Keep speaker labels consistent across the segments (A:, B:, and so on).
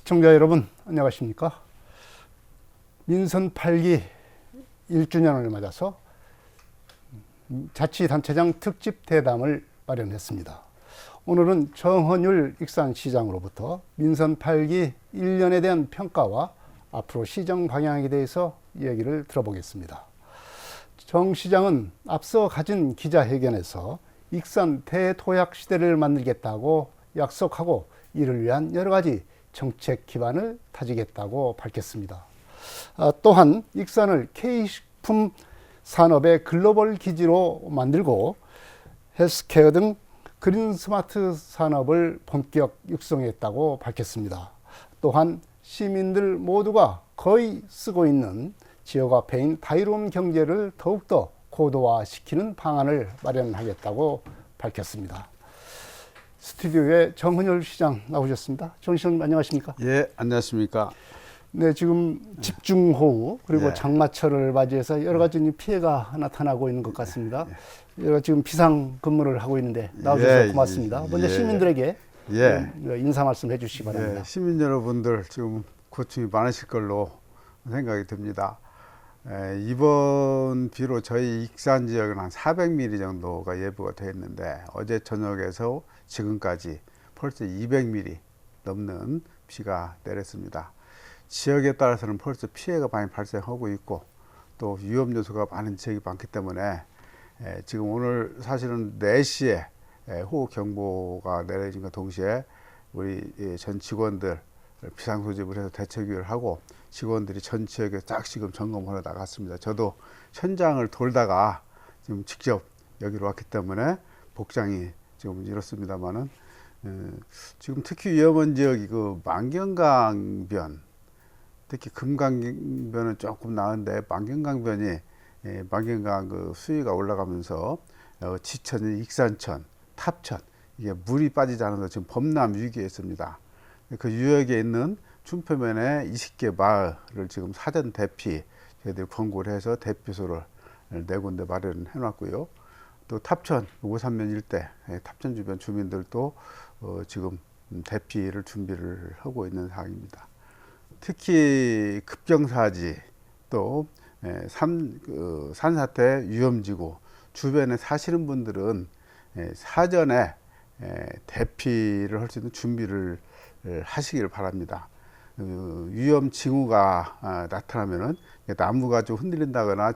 A: 시청자 여러분 안녕하십니까? 민선 8기 1주년을 맞아서 자치단체장 특집 대담을 마련했습니다. 오늘은 정헌율 익산시장으로부터 민선 8기 1년에 대한 평가와 앞으로 시정 방향에 대해서 얘기를 들어보겠습니다. 정 시장은 앞서 가진 기자회견에서 익산 대도약 시대를 만들겠다고 약속하고 이를 위한 여러 가지 정책 기반을 다지겠다고 밝혔습니다. 또한 익산을 K식품 산업의 글로벌 기지로 만들고 헬스케어 등 그린 스마트 산업을 본격 육성했다고 밝혔습니다. 또한 시민들 모두가 거의 쓰고 있는 지역 화폐인 다이롬 경제를 더욱더 고도화시키는 방안을 마련하겠다고 밝혔습니다. 스튜디오에 정헌율 시장 나오셨습니다. 정 시장님 안녕하십니까?
B: 예, 안녕하십니까?
A: 네, 지금 집중호우 그리고
B: 예.
A: 장마철을 맞이해서 여러 가지 피해가 나타나고 있는 것 같습니다. 여러 지금 비상 근무를 하고 있는데 나와주셔서 고맙습니다. 먼저 시민들에게 인사 말씀 해주시기 바랍니다.
B: 예, 시민 여러분들 지금 고충이 많으실 걸로 생각이 듭니다. 이번 비로 저희 익산 지역은 한 400mm 정도가 예보가 되어 있는데 어제 저녁에서 지금까지 벌써 200mm 넘는 비가 내렸습니다. 지역에 따라서는 벌써 피해가 많이 발생하고 있고 또 위험 요소가 많은 지역이 많기 때문에 지금 오늘 사실은 4시에 호우경보가 내려진과 동시에 우리 전 직원들 비상소집을 해서 대책위를 하고 직원들이 전 지역에 딱 지금 점검하러 나갔습니다. 저도 현장을 돌다가 지금 직접 여기로 왔기 때문에 복장이 지금 이렇습니다만은 지금 특히 위험한 지역이 그 만경강변, 특히 금강변은 조금 나은데 만경강변이 만경강 그 수위가 올라가면서 지천, 익산천, 탑천 이게 물이 빠지지 않아서 지금 범람 위기에 있습니다. 그 유역에 있는 춘표면에 20개 마을을 지금 사전 대피 저희들이 권고를 해서 대피소를 4군데 마련해 놨고요. 또 탑천 5산면 일대 탑천 주변 주민들도 지금 대피를 준비를 하고 있는 상황입니다. 특히 급경사지 또 산사태 위험지구 주변에 사시는 분들은 사전에 대피를 할 수 있는 준비를 하시길 바랍니다. 위험 징후가 나타나면은 나무가 좀 흔들린다거나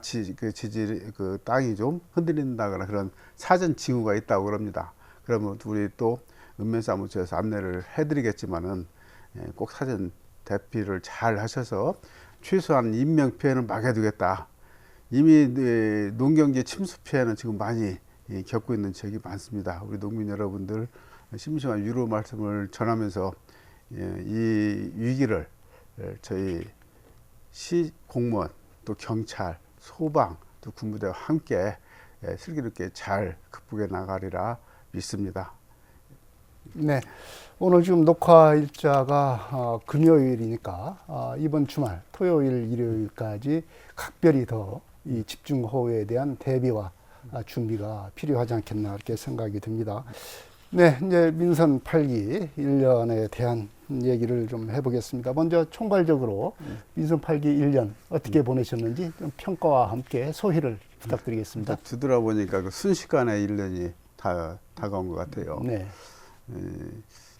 B: 그 땅이 좀 흔들린다거나 그런 사전 징후가 있다고 그럽니다. 그러면 우리 또 읍면사무소에서 안내를 해드리겠지만은 꼭 사전 대피를 잘 하셔서 최소한 인명 피해는 막아두겠다. 이미 농경지 침수 피해는 지금 많이 겪고 있는 지역이 많습니다. 우리 농민 여러분들 심심한 위로 말씀을 전하면서 이 위기를 저희 시 공무원 또 경찰 소방 또 군부대와 함께 슬기롭게 잘 극복해 나가리라 믿습니다.
A: 네, 오늘 지금 녹화 일자가 금요일이니까 이번 주말 토요일 일요일까지 각별히 더 이 집중호우에 대한 대비와 준비가 필요하지 않겠나 이렇게 생각이 듭니다. 네, 이제 민선 8기 1년에 대한 얘기를 좀 해보겠습니다. 먼저 총괄적으로 민선 8기 1년 어떻게 보내셨는지 좀 평가와 함께 소회를 부탁드리겠습니다.
B: 뒤돌아보니까 그 순식간에 1년이 다가온 것 같아요.
A: 네.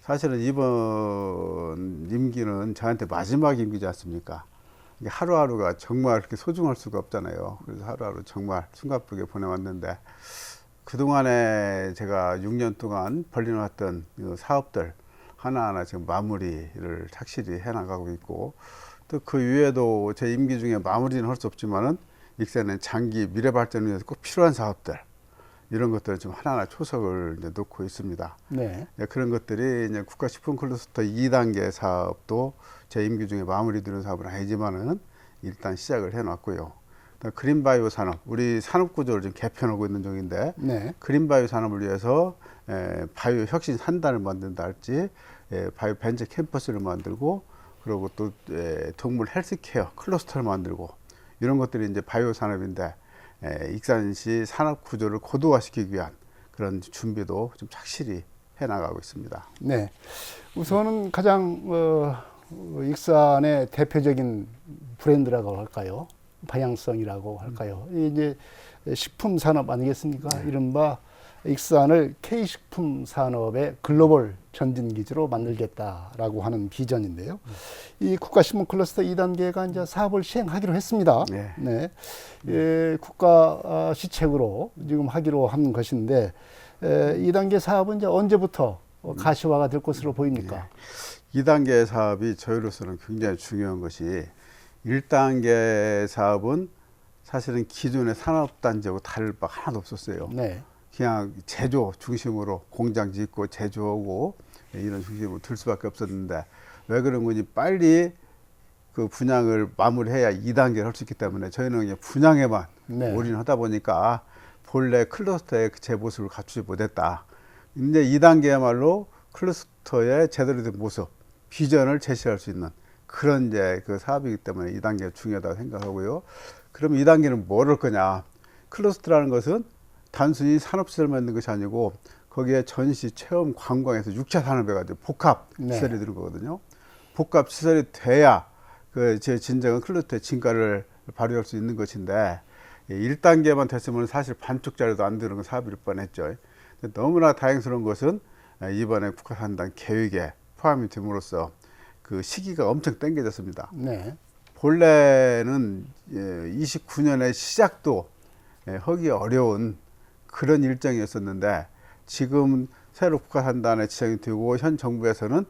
B: 사실은 이번 임기는 저한테 마지막 임기지 않습니까? 이게 하루하루가 정말 그렇게 소중할 수가 없잖아요. 그래서 하루하루 정말 숨가쁘게 보내왔는데 그동안에 제가 6년 동안 벌려놨던 사업들 하나하나 지금 마무리를 착실히 해나가고 있고 또 그 이외에도 제 임기 중에 마무리는 할 수 없지만은 익산의 장기 미래 발전을 위해서 꼭 필요한 사업들 이런 것들을 좀 하나하나 초석을 이제 놓고 있습니다.
A: 네.
B: 그런 것들이 이제 국가식품 클러스터 2단계 사업도 제 임기 중에 마무리되는 사업은 아니지만은 일단 시작을 해놨고요. 그린바이오 산업, 우리 산업 구조를 지금 개편하고 있는 중인데
A: 네.
B: 그린바이오 산업을 위해서 바이오 혁신 산단을 만든다 할지 바이오 벤처 캠퍼스를 만들고 그리고 또 동물 헬스케어 클러스터를 만들고 이런 것들이 이제 바이오 산업인데 익산시 산업 구조를 고도화시키기 위한 그런 준비도 좀 착실히 해나가고 있습니다.
A: 네. 우선은 가장 익산의 대표적인 브랜드라고 할까요? 방향성이라고 할까요? 이제 식품 산업 아니겠습니까? 이른바 익산을 K식품 산업의 글로벌 전진 기지로 만들겠다라고 하는 비전인데요. 이 국가식품 클러스터 2단계가 이제 사업을 시행하기로 했습니다.
B: 네.
A: 네. 국가 시책으로 지금 하기로 한 것인데 2단계 사업은 이제 언제부터 가시화가 될 것으로 보입니까?
B: 2단계 사업이 저희로서는 굉장히 중요한 것이 1단계 사업은 사실은 기존의 산업단지하고 다를 바 하나도 없었어요.
A: 네.
B: 그냥 제조 중심으로 공장 짓고 제조하고 이런 중심으로 들 수밖에 없었는데 왜 그런 건지 빨리 그 분양을 마무리해야 2단계를 할 수 있기 때문에 저희는 그냥 분양에만
A: 네.
B: 올인하다 보니까 본래 클러스터의 제 모습을 갖추지 못했다. 이제 2단계야말로 클러스터의 제대로 된 모습, 비전을 제시할 수 있는 그런 이제 그 사업이기 때문에 2단계가 중요하다고 생각하고요. 그럼 2단계는 뭘 할 거냐? 클러스터라는 것은 단순히 산업시설 만드는 것이 아니고 거기에 전시, 체험, 관광에서 6차 산업에 가지고 복합 시설이
A: 네.
B: 드는 거거든요. 복합 시설이 돼야 그 제 진정한 클러스터의 진가를 발휘할 수 있는 것인데 1단계만 됐으면 사실 반쪽짜리도 안 되는 사업일 뻔했죠. 너무나 다행스러운 것은 이번에 국가산단 계획에 포함이 됨으로써 그 시기가 엄청 당겨졌습니다.
A: 네.
B: 본래는 29년의 시작도 하기 어려운 그런 일정이었었는데 지금 새로 국가산단에 지정이 되고 현 정부에서는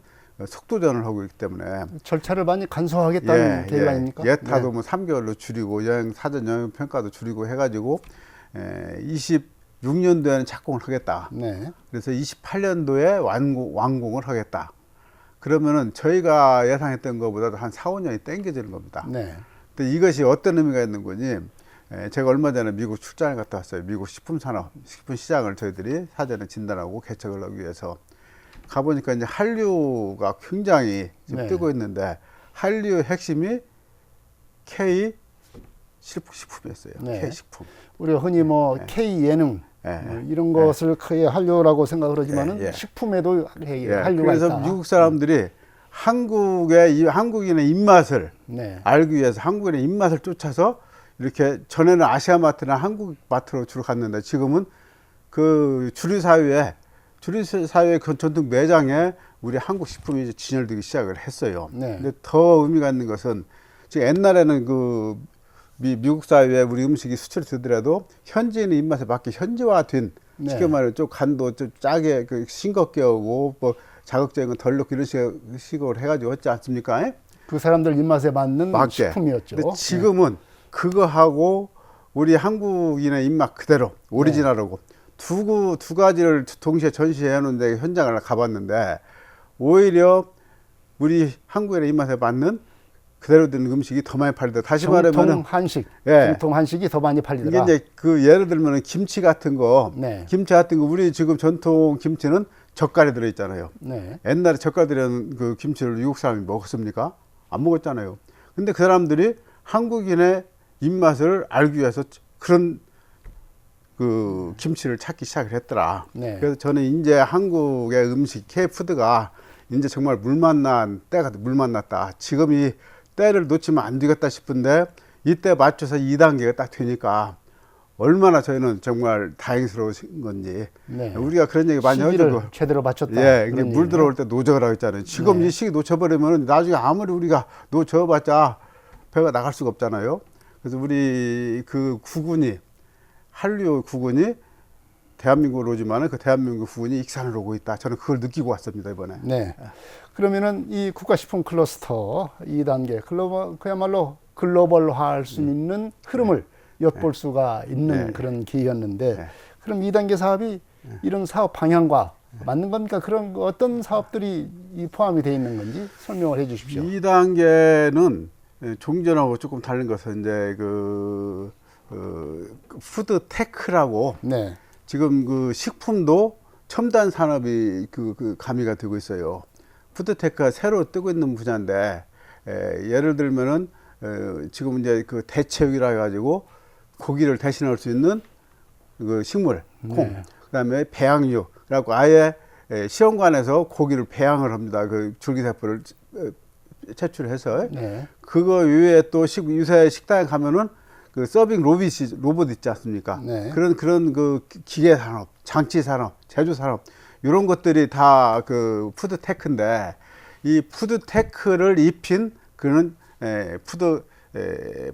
B: 속도전을 하고 있기 때문에
A: 절차를 많이 간소화하겠다는 계획 아닙니까?
B: 예타도
A: 네.
B: 뭐 3개월로 줄이고 사전 여행 평가도 줄이고 해가지고 26년도에는 착공을 하겠다.
A: 네.
B: 그래서 28년도에 완공을 하겠다. 그러면은 저희가 예상했던 것보다도 한 4, 5년이 땡겨지는 겁니다.
A: 네.
B: 근데 이것이 어떤 의미가 있는 거니? 제가 얼마 전에 미국 출장을 갔다 왔어요. 미국 식품산업, 식품시장을 저희들이 사전에 진단하고 개척을 하기 위해서 가보니까 이제 한류가 굉장히 지금
A: 네.
B: 뜨고 있는데 한류의 핵심이 K 식품이었어요.
A: 네.
B: K 식품.
A: 우리가 흔히 뭐 K 예능 이런 것을 크게 한류라고 생각을 하지만은 식품에도 한류가
B: 그래서
A: 있다.
B: 미국 사람들이 한국인의 입맛을
A: 네.
B: 알기 위해서 한국인의 입맛을 쫓아서 이렇게 전에는 아시아마트나 한국마트로 주로 갔는데 지금은 그 주류사회의 그 전통 매장에 우리 한국 식품이 이제 진열되기 시작을 했어요.
A: 네.
B: 근데 더 의미가 있는 것은 지금 옛날에는 그 미국 사회에 우리 음식이 수출이 되더라도 현지인의 입맛에 맞게 현지화된
A: 네.
B: 쉽게 말해 좀 간도 좀 짜게 그 싱겁게 하고 뭐 자극적인 건 덜 넣고 이런 식으로 해가지고 했지 않습니까?
A: 그 사람들 입맛에 맞는
B: 맞게.
A: 식품이었죠.
B: 근데 지금은 그거하고 우리 한국인의 입맛 그대로 오리지널하고 두 가지를 동시에 전시해 놓은데 현장을 가봤는데 오히려 우리 한국인의 입맛에 맞는 그대로 된 음식이 더 많이 팔리다. 다시 말하면
A: 정통 한식이 더 많이 팔리더라.
B: 이게 이제 그 예를 들면 김치 같은 거,
A: 네.
B: 우리 지금 전통 김치는 젓갈에 들어 있잖아요.
A: 네.
B: 옛날에 젓갈 들은 그 김치를 미국 사람이 먹었습니까? 안 먹었잖아요. 근데 그 사람들이 한국인의 입맛을 알기 위해서 그런 그 김치를 찾기 시작을 했더라.
A: 네.
B: 그래서 저는 이제 한국의 음식 K푸드가 이제 정말 물 만났다. 지금 이 때를 놓치면 안 되겠다 싶은데 이때 맞춰서 2단계가 딱 되니까 얼마나 저희는 정말 다행스러운 건지.
A: 네.
B: 우리가 그런 얘기 많이 하죠.
A: 제대로 맞췄다.
B: 예, 이게 물 들어올 때 노져라고 했잖아요. 지금
A: 네.
B: 이 시기 놓쳐버리면 나중에 아무리 우리가 놓쳐봤자 배가 나갈 수가 없잖아요. 그래서 우리 그 한류 구군이 대한민국으로 오지만은 그 대한민국 구군이 익산을 오고 있다. 저는 그걸 느끼고 왔습니다, 이번에.
A: 네. 그러면은 이 국가식품 클러스터 2단계 그야말로 글로벌화할 수 있는 흐름을 엿볼 수가 있는 그런 기회였는데 그럼 2단계 사업이 이런 사업 방향과 맞는 겁니까? 그런 어떤 사업들이 포함이 되어 있는 건지 설명을 해 주십시오.
B: 2단계는 종전하고 조금 다른 것은 이제 푸드 테크라고
A: 네.
B: 지금 그 식품도 첨단 산업이 가미가 되고 있어요. 푸드테크가 새로 뜨고 있는 분야인데 예를 들면은 지금 이제 그 대체육이라 해가지고 고기를 대신할 수 있는 그 식물, 콩, 그다음에 배양육, 그래갖고 아예 시험관에서 고기를 배양을 합니다. 그 줄기세포를 채출해서
A: 네.
B: 그거 외에 또 요새 식당에 가면은 그 서빙 로봇 있지 않습니까?
A: 네.
B: 그런 그 기계 산업, 장치 산업, 제조 산업 이런 것들이 다 그 푸드 테크인데 이 푸드 테크를 입힌 그런 푸드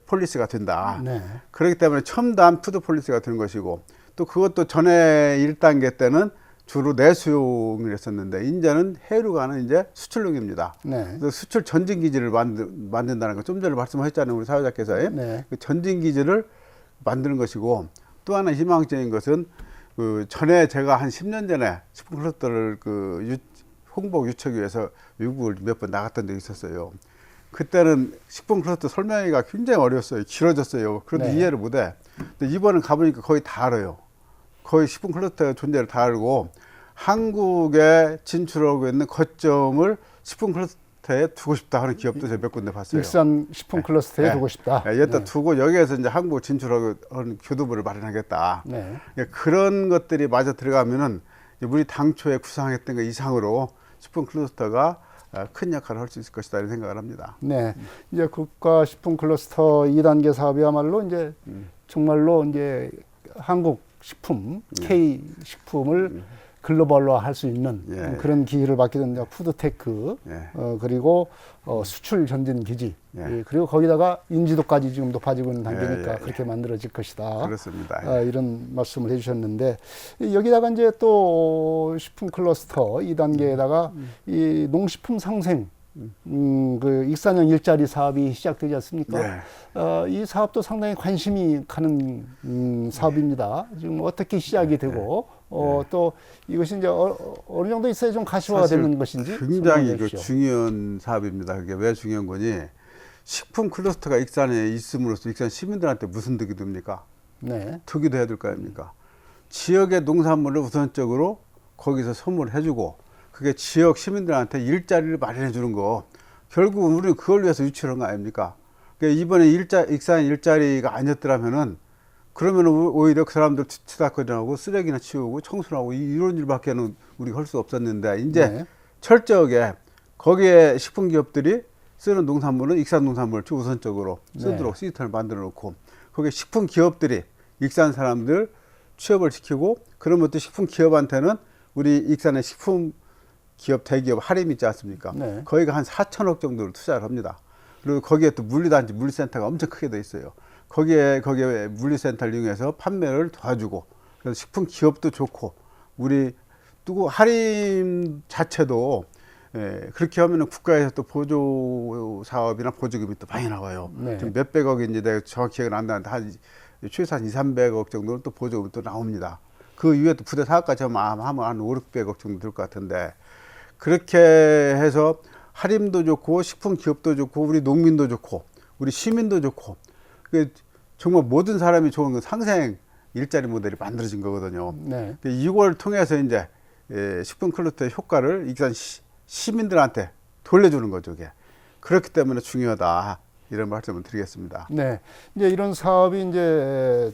B: 폴리스가 된다.
A: 네.
B: 그렇기 때문에 첨단 푸드 폴리스가 되는 것이고 또 그것도 전에 1단계 때는 주로 내수용을 했었는데 이제는 해류가는 이제 수출용입니다.
A: 네.
B: 그래서 수출 전진 기지를 만든다는 거 좀 전에 말씀하셨잖아요, 우리 사회자께서.
A: 네.
B: 그 전진 기지를 만드는 것이고 또 하나 희망적인 것은 그 전에 제가 한 10년 전에 식품 클러스터를 그 홍보 유치하기 위해서 미국을 몇 번 나갔던 적이 있었어요. 그때는 식품 클러스터 설명하기가 굉장히 어려웠어요. 길어졌어요. 그런데
A: 네.
B: 이해를 못해. 근데 이번에 가보니까 거의 다 알아요. 거의 식품 클러스터의 존재를 다 알고 한국에 진출하고 있는 거점을 식품 클러스터에 두고 싶다 하는 기업도 제가 몇 군데 봤어요.
A: 일산 식품 클러스터에
B: 네.
A: 두고 싶다.
B: 여기다
A: 네.
B: 두고 여기에서 이제 한국 진출하고 하는 교두부를 마련하겠다.
A: 네.
B: 그런 것들이 마저 들어가면은 우리 당초에 구상했던 것 이상으로 식품 클러스터가 큰 역할을 할 수 있을 것이다 이런 생각을 합니다.
A: 네. 이제 국가 식품 클러스터 2단계 사업이야말로 이제 정말로 이제 한국 식품, K 식품을 글로벌화 할 수 있는
B: 예.
A: 그런 기회를 받게 된 푸드테크,
B: 예.
A: 그리고 수출 전진 기지,
B: 예.
A: 그리고 거기다가 인지도까지 지금 높아지고 있는 단계니까
B: 예.
A: 그렇게 만들어질 것이다.
B: 그렇습니다.
A: 이런 말씀을 해주셨는데 여기다가 이제 또 식품 클러스터 2단계에다가 이 농식품 상생 그 익산형 일자리 사업이 시작되지 않습니까?
B: 네.
A: 이 사업도 상당히 관심이 가는 사업입니다. 지금 어떻게 시작이 되고 또 이것이 이제 어느 정도 있어야 좀 가시화가 되는 것인지
B: 굉장히 그
A: 설명해 주십시오.
B: 중요한 사업입니다. 그게 왜 중요한 거니? 식품 클러스터가 익산에 있음으로써 익산 시민들한테 무슨 득이 됩니까?
A: 네.
B: 득이 돼야 될 거 아닙니까? 지역의 농산물을 우선적으로 거기서 선물해주고 그게 지역 시민들한테 일자리를 마련해 주는 거 결국 우리는 그걸 위해서 유치한 거 아닙니까? 그러니까 이번에 익산 일자리가 아니었더라면은 그러면 오히려 그 사람들 치다거리하고 쓰레기나 치우고 청소하고 이런 일밖에는 우리가 할 수 없었는데 이제
A: 네.
B: 철저하게 거기에 식품 기업들이 쓰는 농산물은 익산 농산물을 우선적으로 쓰도록 시스템을 만들어 놓고 거기에 식품 기업들이 익산 사람들 취업을 시키고 그러면 또 식품 기업한테는 우리 익산의 식품 기업 대기업 할인 있지 않습니까?
A: 네.
B: 거기가 한 4천억 정도를 투자를 합니다. 그리고 거기에 또 물류단지, 물류센터가 엄청 크게 돼 있어요. 거기에 물류센터를 이용해서 판매를 도와주고 그래서 식품 기업도 좋고 우리 또 할인 자체도 그렇게 하면은 국가에서 또 보조 사업이나 보조금이 또 많이 나와요.
A: 네.
B: 지금 몇백억인지 내가 정확히 기억은 안 나는데 최소한 2, 300억 정도는 또 보조금이 또 나옵니다. 그 이후에 또 부대 사업까지 하면 한 5, 600억 정도 들 것 같은데 그렇게 해서 할인도 좋고 식품 기업도 좋고 우리 농민도 좋고 우리 시민도 좋고 정말 모든 사람이 좋은 건 상생 일자리 모델이 만들어진 거거든요.
A: 네.
B: 이걸 통해서 이제 식품 클러스터의 효과를 익산 시민들한테 돌려주는 거죠. 이게. 그렇기 때문에 중요하다 이런 말씀을 드리겠습니다.
A: 네. 이제 이런 사업이 이제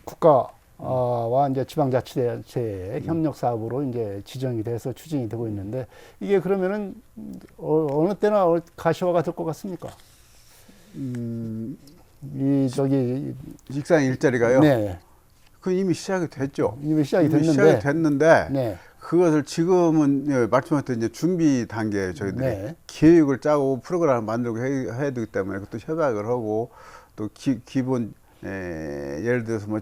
A: 국가와 이제 지방자치단체의 협력 사업으로 이제 지정이 돼서 추진이 되고 있는데 이게 그러면은 어느 때나 가시화가 될 것 같습니까? 이 저기
B: 익산 일자리가요.
A: 네.
B: 그 이미 시작이 됐죠.
A: 이미 시작이
B: 이미
A: 됐는데
B: 시작이 됐는데
A: 네.
B: 그것을 지금은 말씀하셨던 이제 준비 단계에 저희들이
A: 네.
B: 계획을 짜고 프로그램을 만들고 해야 되기 때문에 그것도 협약을 하고 또 기본 예를 들어서 뭐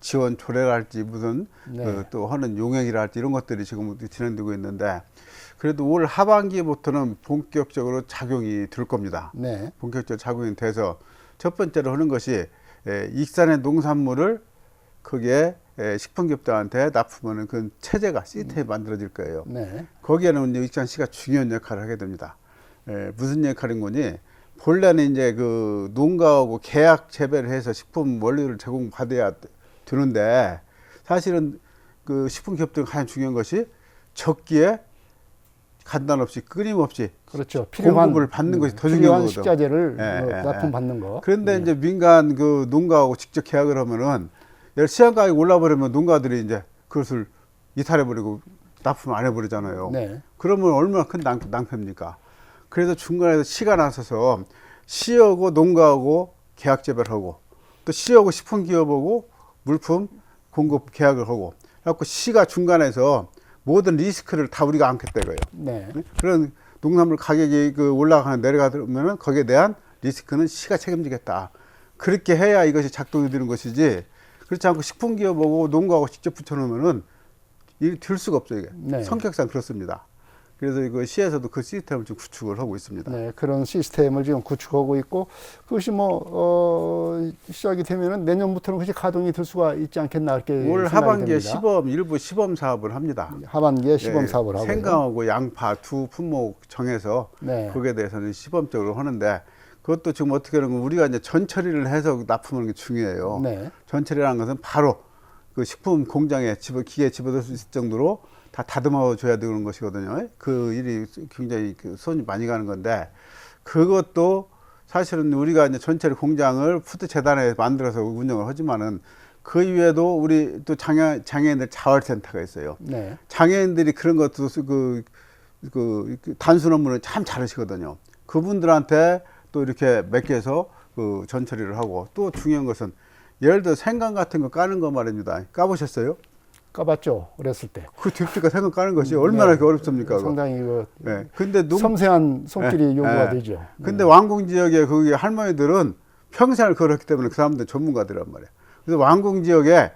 B: 지원 조례랄지 무슨
A: 네.
B: 또 하는 용역이랄지 이런 것들이 지금 진행되고 있는데 그래도 올 하반기부터는 본격적으로 작용이 될 겁니다.
A: 네.
B: 본격적으로 작용이 돼서 첫 번째로 하는 것이 익산의 농산물을 거기에 식품기업들한테 납품하는 그 체제가 시스템이 만들어질 거예요.
A: 네.
B: 거기에는 이제 익산시가 중요한 역할을 하게 됩니다. 무슨 역할인 거니? 본래는 이제 그 농가하고 계약 재배를 해서 식품 원료를 제공받아야 되는데 사실은 그 식품기업들 가장 중요한 것이 적기에 간단 없이 끊임없이
A: 그렇죠. 필요한
B: 공급을 받는 것이 더 중요한
A: 필요한
B: 거거든.
A: 식자재를
B: 예.
A: 납품받는 거.
B: 그런데 이제 민간 그 농가하고 직접 계약을 하면은 시장 가격이 올라버리면 농가들이 이제 그것을 이탈해버리고 납품 안 해버리잖아요.
A: 네.
B: 그러면 얼마나 큰 낭패입니까? 그래서 중간에서 시가 나서서 시하고 농가하고 계약 재배를 하고 또 시하고 식품기업하고 물품 공급 계약을 하고 그래갖고 시가 중간에서 모든 리스크를 다 우리가 안겠다 이거예요.
A: 네.
B: 그런 농산물 가격이 그 올라가거나 내려가면 거기에 대한 리스크는 시가 책임지겠다. 그렇게 해야 이것이 작동이 되는 것이지 그렇지 않고 식품기업하고 농가하고 직접 붙여놓으면은 이게 될 수가 없어요. 이게
A: 네.
B: 성격상 그렇습니다. 그래서 이거 시에서도 그 시스템을 좀 구축을 하고 있습니다.
A: 네, 그런 시스템을 지금 구축하고 있고 그것이 시작이 되면은 내년부터는 그것이 가동이 될 수가 있지 않겠나 이렇게
B: 올
A: 생각이
B: 하반기에
A: 됩니다.
B: 일부 시범 사업을 합니다.
A: 하반기에 시범 사업을 하고
B: 생강하고 양파 두 품목 정해서
A: 네.
B: 거기에 대해서는 시범적으로 하는데 그것도 지금 어떻게 하는 건 우리가 이제 전처리를 해서 납품하는 게 중요해요.
A: 네.
B: 전처리라는 것은 바로 그 식품 공장에 기계에 집어넣을 수 있을 정도로 다 다듬어 줘야 되는 것이거든요. 그 일이 굉장히 손이 많이 가는 건데 그것도 사실은 우리가 이제 전처리 공장을 푸드 재단에 만들어서 운영을 하지만은 그 이외에도 우리 또 장애인들 자활센터가 있어요.
A: 네.
B: 장애인들이 그런 것도 단순 업무를 참 잘하시거든요. 그분들한테 또 이렇게 맡겨서 그 전처리를 하고 또 중요한 것은 예를 들어 생강 같은 거 까는 거 말입니다. 까보셨어요?
A: 까봤죠, 어렸을 때.
B: 그 딥지가 생강 까는 것이 얼마나
A: 네.
B: 어렵습니까? 그거?
A: 상당히
B: 네. 근데
A: 섬세한 손길이 요구가
B: 네.
A: 되죠.
B: 근데 왕궁 지역에 거기 할머니들은 평생을 걸었기 때문에 그 사람들 전문가들이란 말이에요. 그래서 왕궁 지역에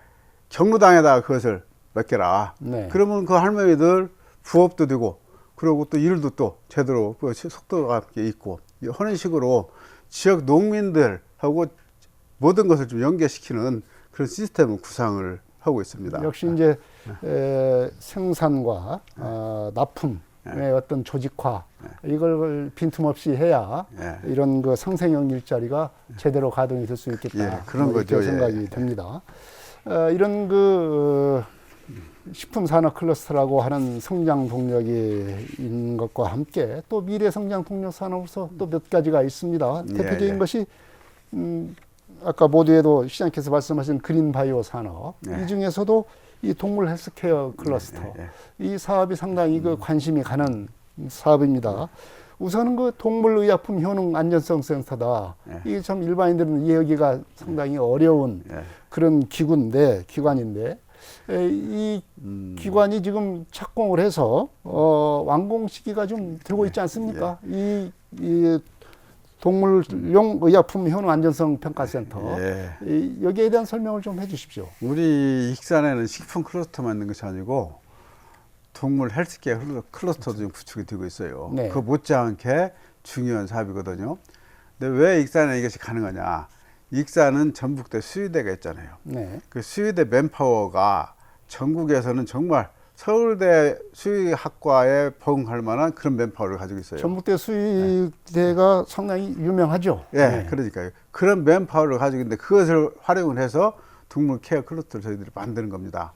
B: 경로당에다가 그것을 맡겨라.
A: 네.
B: 그러면 그 할머니들 부업도 되고 그리고 또 일도 또 제대로 속도가 있고 하는 식으로 지역 농민들하고 모든 것을 좀 연계시키는 그런 시스템을 구상을 하고 있습니다.
A: 역시 이제 생산과 납품의 어떤 조직화 이걸 빈틈없이 해야 이런 그 상생형 일자리가 제대로 가동이 될 수 있겠다.
B: 그런 거죠.
A: 이렇게 생각이 됩니다. 이런 그 식품 산업 클러스터라고 하는 성장 동력이 있는 것과 함께 또 미래 성장 동력 산업으로서 또 몇 가지가 있습니다. 대표적인 것이 아까 모두에도 시장께서 말씀하신 그린 바이오 산업 이 중에서도 이 동물 헬스케어 클러스터 이 사업이 상당히 그 관심이 가는 사업입니다. 우선은 그 동물의약품 효능 안전성 센터다. 이게 참 일반인들은 이해하기가 상당히 어려운 그런 기관인데 이 기관이 지금 착공을 해서 완공 시기가 좀 되고 있지 않습니까? 이 동물용 의약품 효능 안전성 평가센터 여기에 대한 설명을 좀 해주십시오.
B: 우리 익산에는 식품 클러스터만 있는 것이 아니고 동물 헬스케어 클러스터도 좀 구축이 되고 있어요.
A: 네.
B: 그 못지않게 중요한 사업이거든요. 근데 왜 익산에 이것이 가능하냐? 익산은 전북대 수의대가 있잖아요.
A: 네.
B: 그 수의대 맨파워가 전국에서는 정말 서울대 수의학과에 버금할 만한 그런 맨파워를 가지고 있어요.
A: 전북대 수의대가 상당히 유명하죠.
B: 네, 그러니까요. 그런 맨파워를 가지고 있는데 그것을 활용을 해서 동물 케어 클러스터를 저희들이 만드는 겁니다.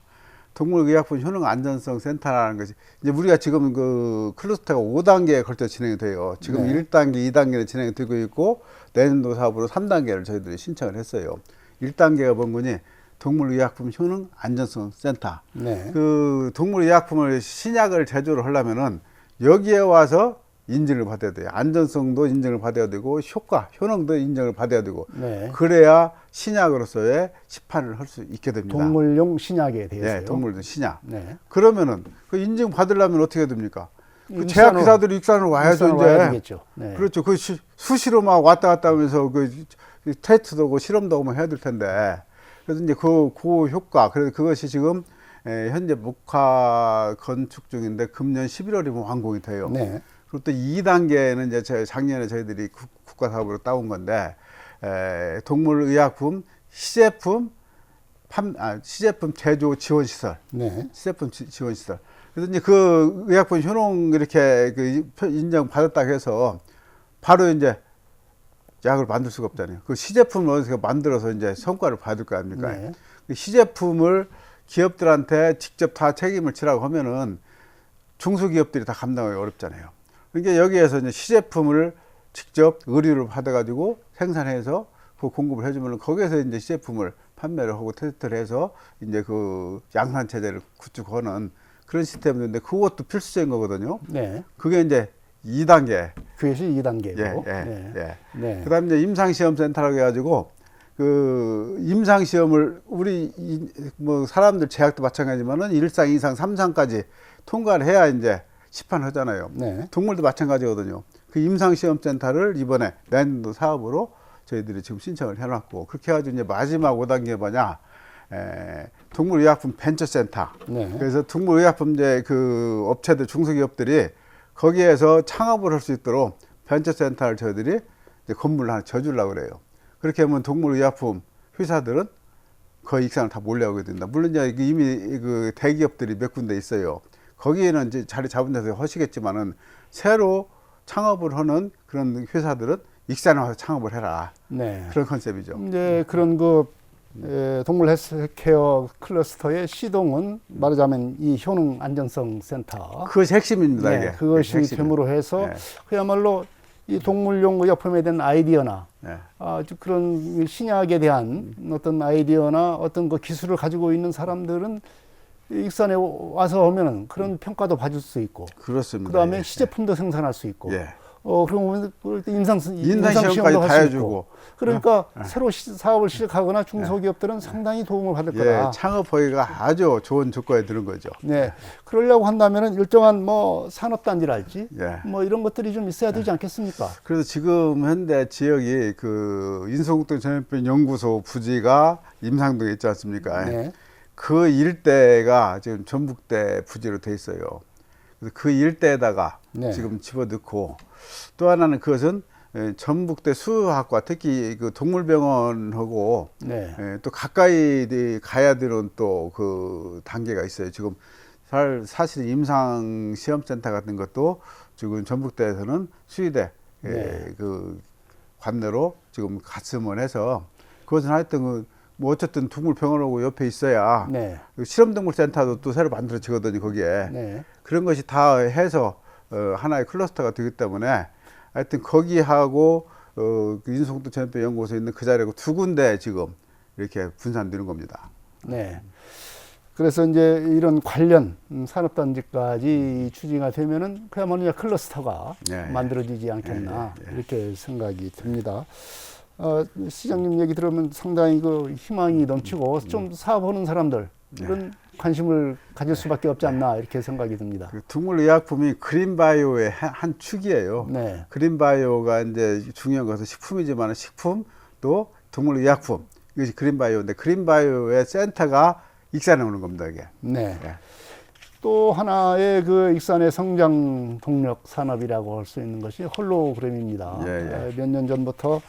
B: 동물의약품 효능 안전성 센터라는 것이 이제 우리가 지금 그 클러스터가 5단계에 걸쳐 진행이 돼요. 지금 1단계, 2단계는 진행이 되고 있고 내년도 사업으로 3단계를 저희들이 신청을 했어요. 1단계가 뭔 거니? 동물의약품 효능 안전성 센터.
A: 네.
B: 그 동물의약품을 신약을 제조를 하려면은 여기에 와서 인증을 받아야 돼요. 안전성도 인증을 받아야 되고 효능도 인정을 받아야 되고 그래야 신약으로서의 시판을 할 수 있게 됩니다.
A: 동물용 신약에 대해서요.
B: 네, 동물용 신약.
A: 네.
B: 그러면은 그 인증 받으려면 어떻게 됩니까? 그 제약 기사들이 익산으로 와야죠 이제.
A: 와야겠죠. 네.
B: 그렇죠. 그 수시로 막 왔다 갔다 하면서 그 테스트도 하고 실험도 하고 해야 될 텐데. 그래서 이제 그 효과. 그래서 그것이 지금 현재 목화 건축 중인데 금년 11월이면 완공이 돼요.
A: 네.
B: 그리고 또 2단계는 이제 작년에 저희들이 국가 사업으로 따온 건데 동물의약품 시제품 제조 지원 시설, 시제품 지원 시설. 그래서 이제 그 의약품 효능 이렇게 그 인정 받았다 해서 바로 이제 약을 만들 수가 없잖아요. 그 시제품을 어디서 만들어서 이제 성과를 받을 거 아닙니까? 그 시제품을 기업들한테 직접 다 책임을 지라고 하면은 중소기업들이 다 감당하기 어렵잖아요. 그러니까 여기에서 이제 시제품을 직접 의류를 받아가지고 생산해서 그 공급을 해주면 거기에서 이제 시제품을 판매를 하고 테스트를 해서 이제 그 양산 체제를 구축하는 그런 시스템인데 그것도 필수적인 거거든요.
A: 네.
B: 그게 이제 2단계.
A: 그것이 2단계고.
B: 예, 예,
A: 네.
B: 예.
A: 네.
B: 그다음에 이제 임상시험센터라고 해가지고 그 임상시험을 뭐 사람들 제약도 마찬가지지만은 1상, 2상, 3상까지 통과를 해야 이제 시판하잖아요.
A: 네.
B: 동물도 마찬가지거든요. 그 임상시험센터를 이번에 내년도 사업으로 저희들이 지금 신청을 해놨고, 그렇게 해가지고 이제 마지막 5단계 뭐냐, 동물의약품 벤처센터.
A: 네.
B: 그래서 동물의약품 이제 그 업체들, 중소기업들이 거기에서 창업을 할 수 있도록 벤처센터를 저희들이 이제 건물을 하나 져주려고 그래요. 그렇게 하면 동물의약품 회사들은 거의 익산을 다 몰려오게 된다. 물론 이제 이미 그 대기업들이 몇 군데 있어요. 거기에는 이제 자리 잡은 데서 하시겠지만은 새로 창업을 하는 그런 회사들은 익산에 와서 창업을 해라.
A: 네.
B: 그런 컨셉이죠.
A: 이제 그런 그 동물 헬스케어 클러스터의 시동은 말하자면 이 효능 안전성 센터.
B: 그것이 핵심입니다.
A: 네,
B: 이게
A: 그것이
B: 핵심이에요.
A: 됨으로 해서
B: 네.
A: 그야말로 이 동물용 의약품에 대한 아이디어나
B: 네.
A: 아주 그런 신약에 대한 어떤 아이디어나 어떤 그 기술을 가지고 있는 사람들은 익산에 와서 오면은 그런 평가도 받을 수 있고,
B: 그렇습니다.
A: 그다음에
B: 예.
A: 시제품도 생산할 수 있고,
B: 예.
A: 그러면
B: 인상시험까지
A: 임상시험도
B: 다
A: 할 수
B: 해주고.
A: 있고, 그러니까 새로 사업을 시작하거나 중소기업들은 상당히 도움을 받을
B: 예,
A: 거다.
B: 창업하기가 아주 좋은 조건에 드는 거죠.
A: 네, 그러려고 한다면은 일정한 뭐 산업단지랄지,
B: 예.
A: 뭐 이런 것들이 좀 있어야 되지 않겠습니까?
B: 그래서 지금 현대 지역이 그 인소공동 전염병 연구소 부지가 임상동에 있지 않습니까?
A: 네.
B: 그 일대가 지금 전북대 부지로 돼 있어요. 그래서 그 일대에다가
A: 네.
B: 지금 집어넣고, 또 하나는 그것은 전북대 수학과 특히 그 동물병원하고
A: 네.
B: 또 가까이 가야 되는 또 그 단계가 있어요. 지금 사실 임상 시험센터 같은 것도 지금 전북대에서는 수의대
A: 네.
B: 그 관내로 지금 갔으면 해서, 그것은 하여튼 뭐 어쨌든 동물병원하고 옆에 있어야
A: 네.
B: 실험동물센터도 또 새로 만들어지거든요, 거기에.
A: 네.
B: 그런 것이 다 해서 하나의 클러스터가 되기 때문에 하여튼 거기하고 그 인소공동 전염병 연구소에 있는 그 자리하고 두 군데 지금 이렇게 분산되는 겁니다.
A: 네. 그래서 이제 이런 관련 산업단지까지 추진가 되면은 그야말로 그냥 클러스터가
B: 네.
A: 만들어지지 않겠나
B: 네.
A: 이렇게 생각이 듭니다. 시장님 얘기 들으면 상당히 그 희망이 넘치고 좀 사업하는 사람들 이런 관심을 가질 수밖에 없지 않나 이렇게 생각이 듭니다.
B: 그 동물의약품이 그린바이오의 한 축이에요.
A: 네.
B: 그린바이오가 이제 중요한 것은 식품이지만 식품 또 동물의약품, 이것이 그린바이오인데, 그린바이오의 센터가 익산에 오는 겁니다, 이게.
A: 네.
B: 예.
A: 또 하나의 그 익산의 성장 동력 산업이라고 할 수 있는 것이 홀로그램입니다.
B: 예, 예.
A: 몇 년 전부터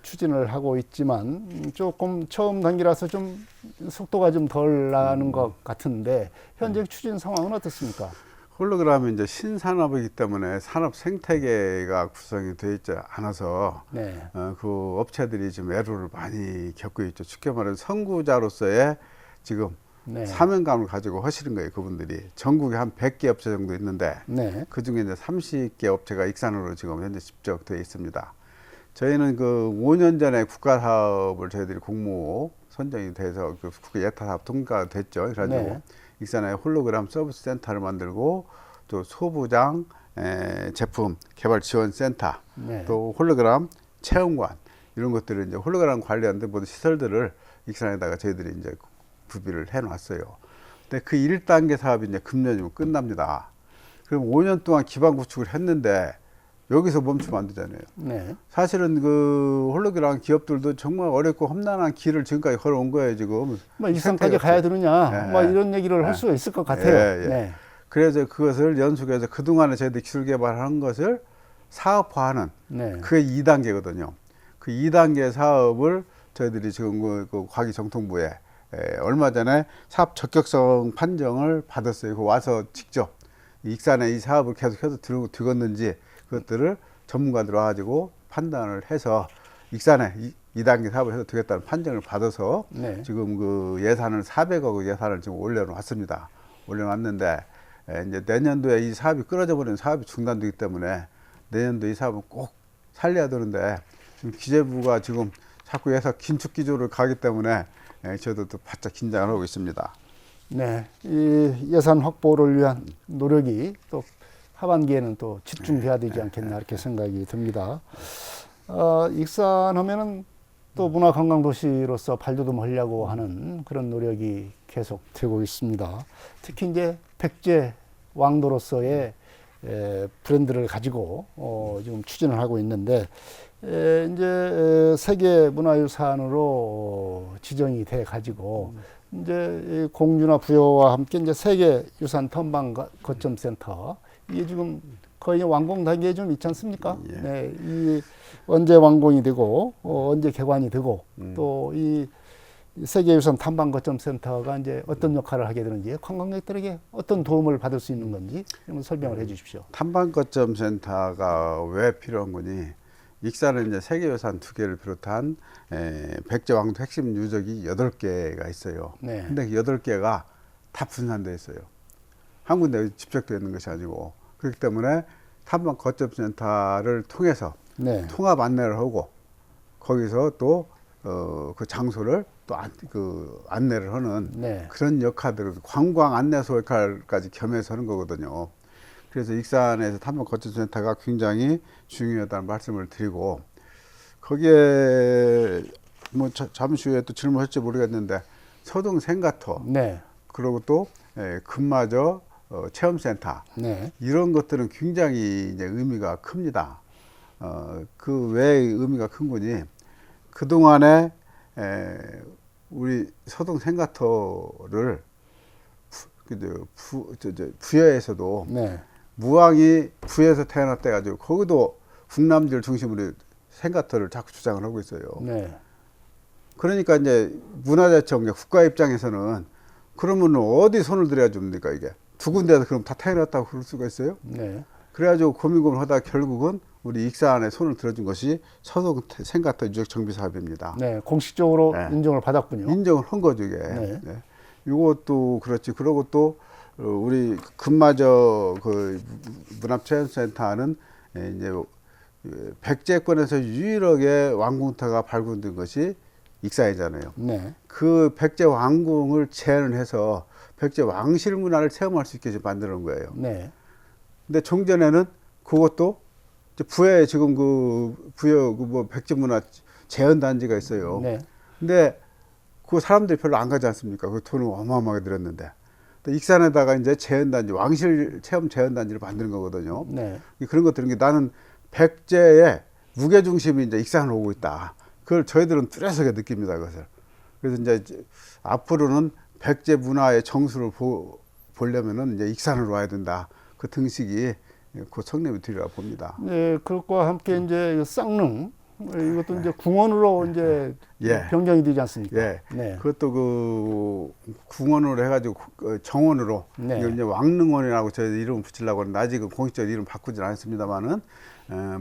A: 추진을 하고 있지만 조금 처음 단계라서 좀 속도가 좀 덜 나는 것 같은데 현재 추진 상황은 어떻습니까?
B: 홀로그램이 이제 신산업이기 때문에 산업 생태계가 구성이 되어 있지 않아서
A: 네.
B: 그 업체들이 지금 애로를 많이 겪고 있죠. 쉽게 말해서 선구자로서의 지금
A: 네.
B: 사명감을 가지고 하시는 거예요, 그분들이. 전국에 한 100개 업체 정도 있는데
A: 네.
B: 그 중에 이제 30개 업체가 익산으로 지금 현재 집적되어 있습니다. 저희는 그 5년 전에 국가 사업을 저희들이 공모 선정이 돼서 그 국가 예타 사업 통과가 됐죠. 그래가지고
A: 네.
B: 익산에 홀로그램 서비스 센터를 만들고, 또 소부장 제품 개발 지원 센터,
A: 네.
B: 또 홀로그램 체험관, 이런 것들을 이제 홀로그램 관련된 모든 시설들을 익산에다가 저희들이 이제 구비를 해 놨어요. 근데 그 1단계 사업이 이제 금년이면 끝납니다. 그럼 5년 동안 기반 구축을 했는데 여기서 멈추면 안 되잖아요.
A: 네.
B: 사실은 그 홀로그램 기업들도 정말 어렵고 험난한 길을 지금까지 걸어온 거예요, 지금.
A: 뭐 일산까지 가야 되느냐,
B: 네.
A: 뭐 이런 얘기를 할 수가 있을 것 같아요.
B: 예, 예.
A: 네.
B: 그래서 그것을 연속해서 그동안에 저희들이 기술 개발한 것을 사업화하는,
A: 네.
B: 그게 2단계거든요. 그 2단계 사업을 저희들이 지금 그 과기정통부에 얼마 전에 사업 적격성 판정을 받았어요. 그 와서 직접 익산에 이 사업을 계속해서 들었는지 그것들을 전문가들 와가지고 판단을 해서 익산에 2단계 사업을 해도 되겠다는 판정을 받아서
A: 네.
B: 지금 그 예산을 400억 예산을 지금 올려놨습니다. 올려놨는데 이제 내년도에 이 사업이 끊어져 버리는 사업이 중단되기 때문에 내년도 이 사업은 꼭 살려야 되는데, 지금 기재부가 지금 자꾸 예산 긴축 기조를 가기 때문에 저도 또 바짝 긴장을 하고 있습니다.
A: 네. 이 예산 확보를 위한 노력이 또 하반기에는 또 집중돼야 되지 않겠나 이렇게 생각이 듭니다. 익산하면은 또 문화관광도시로서 발돋움하려고 하는 그런 노력이 계속 되고 있습니다. 특히 이제 백제 왕도로서의 브랜드를 가지고 지금 추진을 하고 있는데 이제 세계 문화유산으로 지정이 돼 가지고 이제 공주나 부여와 함께 이제 세계 유산 탐방 거점 센터 이게 지금 거의 완공 단계에 좀 있지 않습니까?
B: 예.
A: 네, 이 언제 완공이 되고 언제 개관이 되고 또 이 세계유산 탐방 거점 센터가 이제 어떤 역할을 하게 되는지 관광객들에게 어떤 도움을 받을 수 있는 건지 좀 설명을 해주십시오.
B: 탐방거점 센터가 왜 필요한 거니? 익산은 이제 세계유산 2개를 비롯한 백제왕도 핵심 유적이 8개가 있어요.
A: 네.
B: 근데 그 8개가 다 분산되어 있어요. 한 군데 집적되어 있는 것이 아니고, 그렇기 때문에 탐방거점센터를 통해서
A: 네.
B: 통합 안내를 하고, 거기서 또 그 장소를 또 안내를 하는
A: 네.
B: 그런 역할들을 관광 안내소 역할까지 겸해서 하는 거거든요. 그래서 익산에서 탐방거점센터가 굉장히 중요하다는 말씀을 드리고, 거기에 뭐 잠시 후에 또 질문할지 모르겠는데 서동 생가터,
A: 네.
B: 그리고 또 금마저 체험센터,
A: 네.
B: 이런 것들은 굉장히 이제 의미가 큽니다. 그 왜 의미가 큰 거니? 그 동안에 우리 서동 생가터를 부여에서도
A: 네.
B: 무왕이 부여에서 태어났다 가지고 거기도 국남지를 중심으로 생가터를 자꾸 주장을 하고 있어요.
A: 네.
B: 그러니까 이제 문화재청 국가 입장에서는 그러면 어디 손을 들여야 줍니까 이게? 두 군데에서 그럼 다 태어났다고 그럴 수가 있어요?
A: 네.
B: 그래가지고 고민고민 하다가 결국은 우리 익산에 손을 들어준 것이 서동 생가터 유적 정비 사업입니다.
A: 네. 공식적으로
B: 네.
A: 인정을 받았군요.
B: 인정을 한 거죠 이게.
A: 네.
B: 네. 이것도 그렇지. 그러고 또 우리 금마저 그 문화체험센터는 이제 백제권에서 유일하게 왕궁터가 발굴된 것이 익산이잖아요.
A: 네.
B: 그 백제 왕궁을 재현을 해서 백제 왕실 문화를 체험할 수 있게 만드는 거예요.
A: 네.
B: 근데 종전에는 그것도 이제 부여에 지금 그 부여 그 뭐 백제 문화 재현 단지가 있어요.
A: 네.
B: 근데 그 사람들이 별로 안 가지 않습니까? 그 돈을 어마어마하게 들였는데. 익산에다가 이제 재현단지, 왕실 체험 재현단지를 만드는 거거든요.
A: 네.
B: 그런 것들은 게 나는 백제의 무게중심이 이제 익산으로 오고 있다. 그걸 저희들은 뚜렷하게 느낍니다, 그것을. 그래서 이제 앞으로는 백제 문화의 정수를 보려면은 이제 익산으로 와야 된다. 그 등식이 곧 성립이 되리라 봅니다.
A: 네. 그것과 함께 이제 쌍릉 이것도 이제 궁원으로 이제
B: 예.
A: 변경이 되지 않습니까?
B: 예.
A: 네.
B: 그것도 그 궁원으로 해가지고 정원으로
A: 네.
B: 이걸 이제 왕릉원이라고 저희 이름 붙이려고 하는데 아직은 공식적으로 이름 바꾸진 않았습니다만은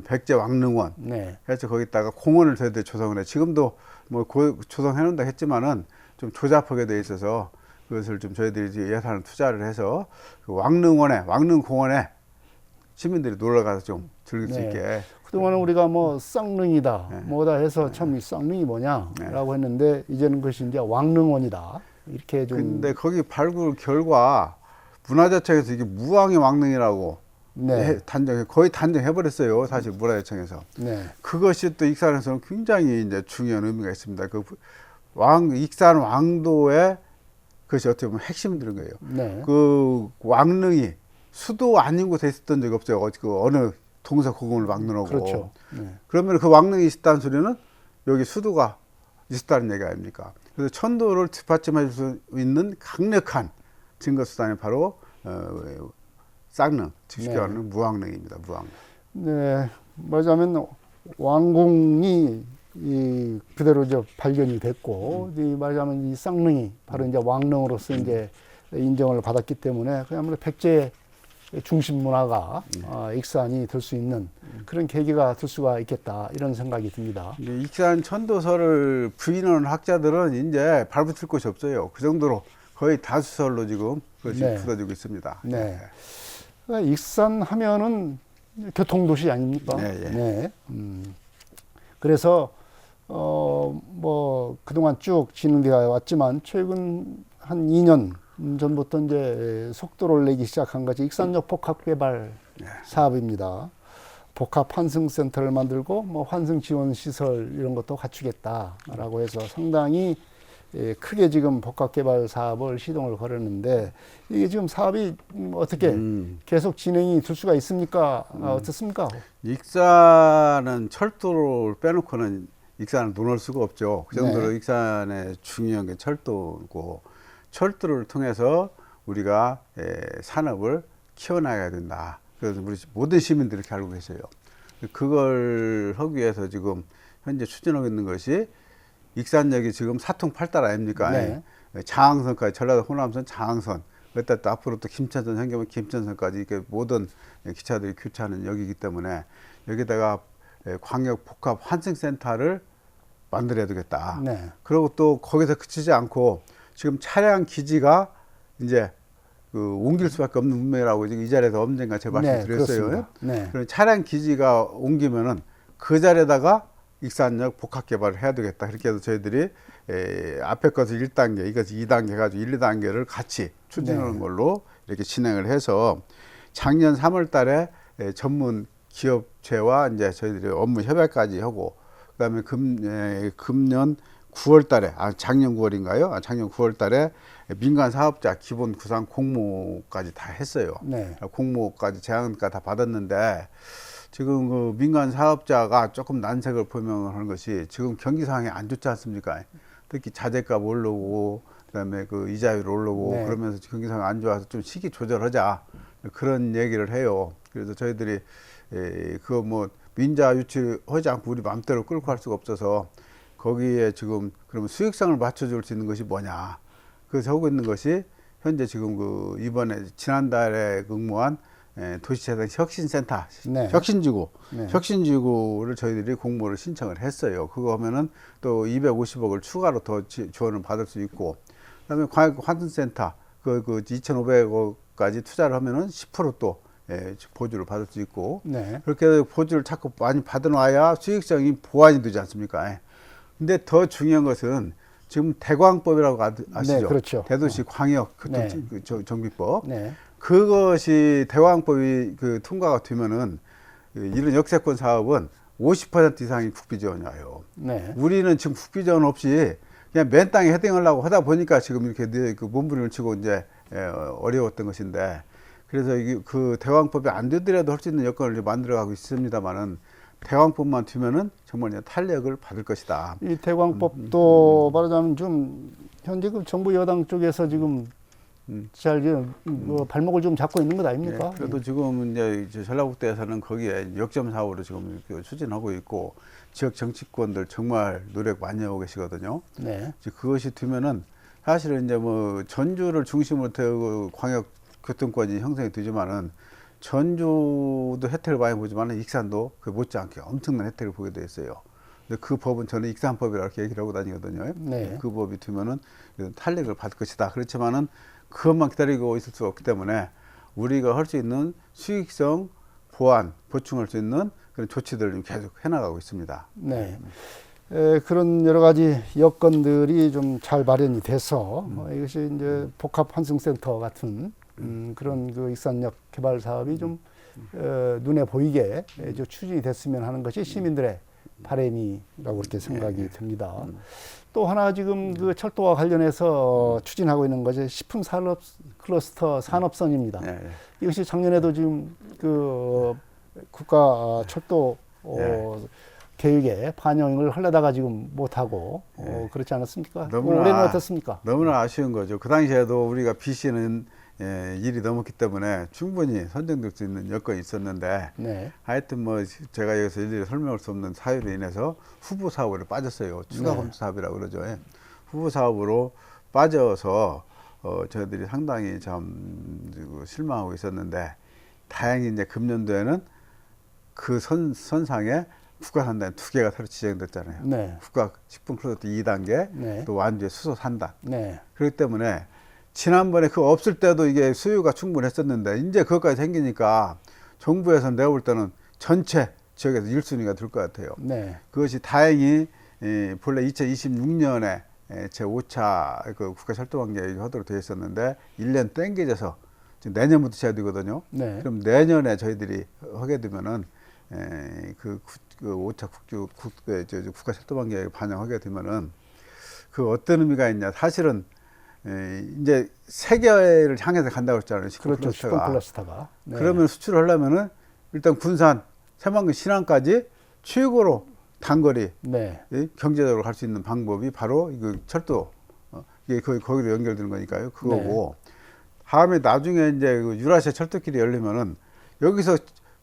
B: 백제 왕릉원.
A: 네.
B: 그래서 거기다가 공원을 저희들이 조성을 해. 지금도 뭐 조성해 놓는다 했지만은 좀 조잡하게 돼 있어서 그것을 좀 저희들이 예산을 투자를 해서 그 왕릉원에 왕릉공원에 시민들이 놀러 가서 좀 즐길 수
A: 네.
B: 있게.
A: 그동안은 우리가 뭐 쌍릉이다,
B: 네.
A: 뭐다 해서 참 이 쌍릉이 뭐냐라고 했는데 이제는 그것이 이제 왕릉원이다. 이렇게 좀.
B: 근데 거기 발굴 결과 문화재청에서 이게 무왕의 왕릉이라고
A: 네.
B: 거의 단정해 버렸어요. 사실 문화재청에서.
A: 네.
B: 그것이 또 익산에서는 굉장히 이제 중요한 의미가 있습니다. 그 익산 왕도의 그것이 어떻게 보면 핵심이 되는 거예요.
A: 네.
B: 그 왕릉이 수도 아닌 곳에 있었던 적이 없어요. 그 어느 동서고금을 막론하고.
A: 그렇죠. 네.
B: 그러면 그 왕릉이 있었다는 소리는 여기 수도가 있었다는 얘기 아닙니까? 그래서 천도를 뒷받침할 수 있는 강력한 증거수단이 바로 쌍릉, 쉽게
A: 네.
B: 말하는 무왕릉입니다. 무왕릉.
A: 네. 말하자면 왕궁이 이 그대로 이제 발견이 됐고 이 말하자면 이 쌍릉이 바로 이제 왕릉으로서 이제 인정을 받았기 때문에 그야말로 백제 중심 문화가 익산이 될 수 있는 그런 계기가 될 수가 있겠다 이런 생각이 듭니다.
B: 익산 천도설을 부인하는 학자들은 이제 발붙일 곳이 없어요. 그 정도로 거의 다수설로 지금 그것이
A: 네.
B: 굳어지고 있습니다.
A: 네. 그러니까 익산 하면은 교통도시 아닙니까?
B: 네, 예.
A: 네. 그래서 뭐 그동안 쭉 진행되어 왔지만 최근 한 2년 전부터 이제 속도를 내기 시작한 것이 익산여폭 각개발 사업입니다. 복합 환승센터를 만들고 뭐 환승 지원 시설 이런 것도 갖추겠다라고 해서 상당히 크게 지금 복합 개발 사업을 시동을 걸었는데 이게 지금 사업이 어떻게 계속 진행이 될 수가 있습니까? 어떻습니까?
B: 익산은 철도를 빼놓고는 익산을 놓을 수가 없죠. 그 정도로
A: 네.
B: 익산의 중요한 게 철도고 철도를 통해서 우리가 산업을 키워나가야 된다. 그래서 우리 모든 시민들이 이렇게 알고 계세요. 그걸 하기 위해서 지금 현재 추진하고 있는 것이 익산역이 지금 사통팔달 아닙니까?
A: 네.
B: 장항선까지 전라도 호남선 장항선 그때 또 앞으로 또 김천선 현경면 김천선까지 이렇게 모든 기차들이 교차하는 역이기 때문에 여기다가 광역 복합 환승센터를 만들어야 되겠다.
A: 네.
B: 그리고 또 거기서 그치지 않고 지금 차량 기지가 이제 옮길 수밖에 없는 운명이라고 지금 이 자리에서 언젠가 제가 말씀드렸어요.
A: 그렇습니다. 네.
B: 그런 차량 기지가 옮기면은 그 자리에다가 익산역 복합 개발을 해야 되겠다. 그렇게 해서 저희들이 앞에 것을 1단계, 이것을 2단계 가지고 1, 2단계를 같이 추진하는 걸로 이렇게 진행을 해서 작년 3월 달에 전문 기업체와 이제 저희들이 업무 협약까지 하고 그다음에 금년 9월 달에 작년 9월인가요? 작년 9월 달에 민간 사업자 기본 구상 공모까지 다 했어요.
A: 네.
B: 공모까지 제안까지 다 받았는데 지금 그 민간 사업자가 조금 난색을 표명하는 것이 지금 경기 상황이 안 좋지 않습니까? 특히 자재값 오르고 그다음에 그 이자율 오르고
A: 네.
B: 그러면서 경기 상황이 안 좋아서 좀 시기 조절하자 그런 얘기를 해요. 그래서 저희들이 그거 뭐 민자 유치하지 않고 우리 마음대로 끌고 갈 수가 없어서 거기에 지금 그러면 수익성을 맞춰줄 수 있는 것이 뭐냐. 그래서 하고 있는 것이 현재 지금 그 이번에 지난달에 응모한 도시재생 혁신센터,
A: 네.
B: 혁신지구,
A: 네.
B: 혁신지구를 저희들이 공모를 신청을 했어요. 그거 하면은 또 250억을 추가로 더 지원을 받을 수 있고, 그다음에 환승센터 그 2,500억까지 투자를 하면은 10%또 보조를 받을 수 있고,
A: 네.
B: 그렇게 보조를 자꾸 많이 받아놔야 수익성이 보완이 되지 않습니까? 근데 더 중요한 것은 지금 대광법이라고 아시죠?
A: 네, 그렇죠.
B: 대도시 광역
A: 네.
B: 정비법.
A: 네.
B: 그것이 대광법이 통과가 되면은 이런 역세권 사업은 50% 이상이 국비 지원이 와요.
A: 네.
B: 우리는 지금 국비 지원 없이 그냥 맨 땅에 헤딩하려고 하다 보니까 지금 이렇게 그 몸부림을 치고 이제 어려웠던 것인데 그래서 이게 그 대광법이 안 되더라도 할 수 있는 여건을 만들어가고 있습니다만은 대광법만 되면은 정말 탄력을 받을 것이다.
A: 이 대광법도 말하자면 좀 현재 그 정부 여당 쪽에서 지금 잘 발목을 좀 잡고 있는 것 아닙니까?
B: 네, 그래도 지금 이제 전라북도에서는 거기에 역점 사업으로 지금 추진하고 있고 지역 정치권들 정말 노력 많이 하고 계시거든요.
A: 네.
B: 그것이 되면은 사실은 이제 뭐 전주를 중심으로 해서 광역 교통권이 형성이 되지만은 전주도 혜택을 많이 보지만 익산도 그 못지않게 엄청난 혜택을 보게 돼 있어요. 근데 그 법은 저는 익산법이라고 이렇게 얘기를 하고 다니거든요.
A: 네.
B: 그 법이 되면은 탄력을 받을 것이다. 그렇지만은 그것만 기다리고 있을 수 없기 때문에 우리가 할 수 있는 수익성 보완, 보충할 수 있는 그런 조치들을 계속 해나가고 있습니다.
A: 네. 그런 여러 가지 여건들이 좀 잘 마련이 돼서 이것이 이제 복합 환승센터 같은 그런 그 익산역 개발 사업이 좀 눈에 보이게 좀 추진이 됐으면 하는 것이 시민들의 바람이라고 그렇게 생각이 듭니다. 또 하나 지금 그 철도와 관련해서 추진하고 있는 것이 식품 산업 클러스터 산업선입니다.
B: 네.
A: 이것이 작년에도 지금 그 국가 철도 계획에 반영을 하려다가 지금 못하고 그렇지 않았습니까? 올해는 어떻습니까?
B: 너무나 아쉬운 거죠. 그 당시에도 우리가 BC는 일이 넘었기 때문에 충분히 선정될 수 있는 여건이 있었는데
A: 네.
B: 하여튼 뭐 제가 여기서 일일이 설명할 수 없는 사유로 인해서 후보 사업으로 빠졌어요. 추가 검수 사업이라고 그러죠. 후보 사업으로 빠져서 저희들이 상당히 참 실망하고 있었는데 다행히 이제 금년도에는 그 선상에 국가 3단 2개가 새로 지정됐잖아요.
A: 네.
B: 국가 식품 프로젝트 2단계,
A: 네.
B: 또 완주의 수소 3단.
A: 네.
B: 그렇기 때문에 지난번에 그거 없을 때도 이게 수요가 충분했었는데 이제 그것까지 생기니까 정부에서 내가 볼 때는 전체 지역에서 1순위가 될 것 같아요.
A: 네.
B: 그것이 다행히 본래 2026년에 제5차 그 국가 철도관 계획이 하도록 되어 있었는데 1년 땡겨져서 지금 내년부터 시작이 되거든요.
A: 네.
B: 그럼 내년에 저희들이 하게 되면은 그 5차 국가철도망 계획에 반영하게 되면은 그 어떤 의미가 있냐. 사실은 이제 세계를 향해서 간다고 했잖아요.
A: 그렇죠. 슈퍼
B: 클러스터가.
A: 클러스터가. 네.
B: 그러면 수출을 하려면은 일단 군산, 새만금, 신안까지 최고로 단거리
A: 네.
B: 경제적으로 갈 수 있는 방법이 바로 이거 철도 이게 거기로 연결되는 거니까요. 그거고 다음에 나중에 이제 그 유라시아 철도길이 열리면은 여기서